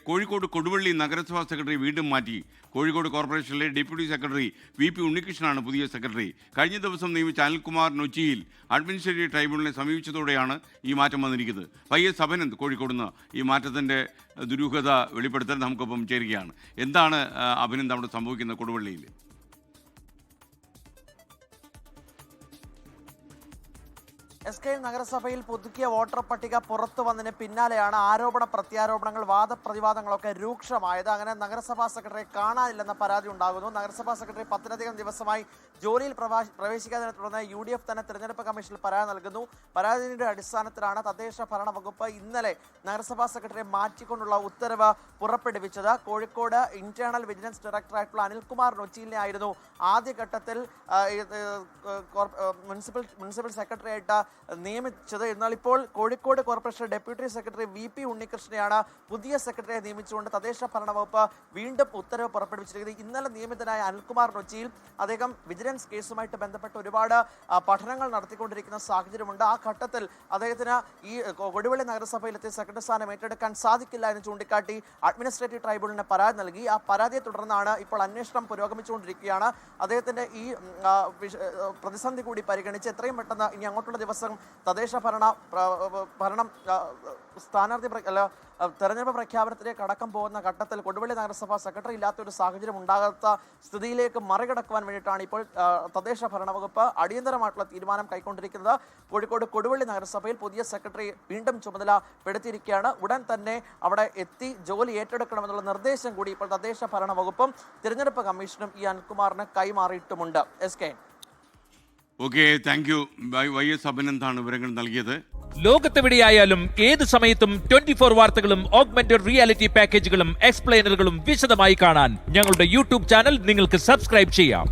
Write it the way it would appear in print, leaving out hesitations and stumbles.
കോഴിക്കോട് കൊടുവള്ളി നഗരസഭാ സെക്രട്ടറി വീണ്ടും മാറ്റി. കോഴിക്കോട് കോർപ്പറേഷനിലെ ഡെപ്യൂട്ടി സെക്രട്ടറി VP ഉണ്ണികൃഷ്ണനാണ് പുതിയ സെക്രട്ടറി. കഴിഞ്ഞ ദിവസം നിയമിച്ച അനിൽകുമാർ നൊച്ചിയിൽ അഡ്മിനിസ്ട്രേറ്റീവ് ട്രൈബ്യൂണലിനെ സമീപിച്ചതോടെയാണ് ഈ മാറ്റം വന്നിരിക്കുന്നത്. YS അഭിനന്ദ് കോഴിക്കോട് നിന്ന് ഈ മാറ്റത്തിൻ്റെ ദുരൂഹത വെളിപ്പെടുത്താൻ നമുക്കൊപ്പം ചേരുകയാണ്. എന്താണ് അഭിനന്ദ് അവിടെ സംഭവിക്കുന്നത് കൊടുവള്ളിയിൽ? SK നഗരസഭയിൽ പുതുക്കിയ വോട്ടർ പട്ടിക പുറത്തു വന്നതിന് പിന്നാലെയാണ് ആരോപണ പ്രത്യാരോപണങ്ങൾ വാദപ്രതിവാദങ്ങളൊക്കെ രൂക്ഷമായത്. അങ്ങനെ നഗരസഭാ സെക്രട്ടറിയെ കാണാനില്ലെന്ന പരാതി ഉണ്ടാകുന്നു. നഗരസഭാ സെക്രട്ടറി 10ലധികം ദിവസമായി ജോലിയിൽ പ്രവേശിക്കാതിനെ തുടർന്ന് UDF തന്നെ തെരഞ്ഞെടുപ്പ് കമ്മീഷനിൽ പരാതി നൽകുന്നു. പരാതിയുടെ അടിസ്ഥാനത്തിലാണ് തദ്ദേശ ഭരണ വകുപ്പ് ഇന്നലെ നഗരസഭാ സെക്രട്ടറിയെ മാറ്റിക്കൊണ്ടുള്ള ഉത്തരവ് പുറപ്പെടുവിച്ചത്. കോഴിക്കോട് ഇന്റേണൽ വിജിലൻസ് ഡയറക്ടറായിട്ടുള്ള അനിൽകുമാർ നൊച്ചിലിനെ ആയിരുന്നു ആദ്യഘട്ടത്തിൽ മുനിസിപ്പൽ സെക്രട്ടറിയായിട്ട് നിയമിച്ചത്. എന്നാൽ ഇപ്പോൾ Kozhikode corporation deputy secretary VP ഉണ്ണികൃഷ്ണനെയാണ് പുതിയ സെക്രട്ടറിയെ നിയമിച്ചുകൊണ്ട് തദ്ദേശ ഭരണ വകുപ്പ് വീണ്ടും ഉത്തരവ് പുറപ്പെടുവിച്ചിരിക്കുന്നത്. ഇന്നലെ നിയമിതനായ അനിൽകുമാർ നൊച്ചിയിൽ അദ്ദേഹം വിജിലൻസ് കേസുമായിട്ട് ബന്ധപ്പെട്ട് ഒരുപാട് പഠനങ്ങൾ നടത്തിക്കൊണ്ടിരിക്കുന്ന സാഹചര്യമുണ്ട്. ആ ഘട്ടത്തിൽ അദ്ദേഹത്തിന് ഈ കൊടുവള്ളി നഗരസഭയിലെത്തിയ സെക്രട്ടറി സ്ഥാനം ഏറ്റെടുക്കാൻ സാധിക്കില്ല എന്ന് ചൂണ്ടിക്കാട്ടി അഡ്മിനിസ്ട്രേറ്റീവ് ട്രൈബ്യൂണലിന് പരാതി നൽകി. ആ പരാതിയെ തുടർന്നാണ് ഇപ്പോൾ അന്വേഷണം പുരോഗമിച്ചുകൊണ്ടിരിക്കുകയാണ്. അദ്ദേഹത്തിന്റെ ഈ പ്രതിസന്ധി കൂടി പരിഗണിച്ച് എത്രയും പെട്ടെന്ന് ഇനി അങ്ങോട്ടുള്ള ദിവസം തദ്ദേശ ഭരണം തെരഞ്ഞെടുപ്പ് പ്രഖ്യാപനത്തിലേക്ക് അടക്കം പോകുന്ന ഘട്ടത്തിൽ കൊടുവള്ളി നഗരസഭ സെക്രട്ടറി ഇല്ലാത്ത ഒരു സാഹചര്യം ഉണ്ടാകാത്ത സ്ഥിതിയിലേക്ക് മറികടക്കുവാൻ വേണ്ടിയിട്ടാണ് ഇപ്പോൾ തദ്ദേശ ഭരണ വകുപ്പ് അടിയന്തരമായിട്ടുള്ള തീരുമാനം കൈക്കൊണ്ടിരിക്കുന്നത്. കോഴിക്കോട് കൊടുവള്ളി നഗരസഭയിൽ പുതിയ സെക്രട്ടറി വീണ്ടും ചുമതലപ്പെടുത്തിയിരിക്കുകയാണ്. ഉടൻ തന്നെ അവിടെ എത്തി ജോലി ഏറ്റെടുക്കണമെന്നുള്ള നിർദ്ദേശം കൂടി ഇപ്പോൾ തദ്ദേശ ഭരണ വകുപ്പും തിരഞ്ഞെടുപ്പ് കമ്മീഷനും ഈ അനിൽകുമാറിന് കൈമാറിയിട്ടുമുണ്ട്. SK. Okay, thank you. YS അഭിനന്ദാണ് വിവരങ്ങൾ നൽകിയത്. ലോകത്തെവിടെയായാലും ഏത് സമയത്തും 24 വാർത്തകളും ഓഗ്മെന്റഡ് റിയാലിറ്റി പാക്കേജുകളും എക്സ്പ്ലെയിനറുകളും വിശദമായി കാണാൻ ഞങ്ങളുടെ YouTube ചാനൽ നിങ്ങൾക്ക് സബ്സ്ക്രൈബ് ചെയ്യാം.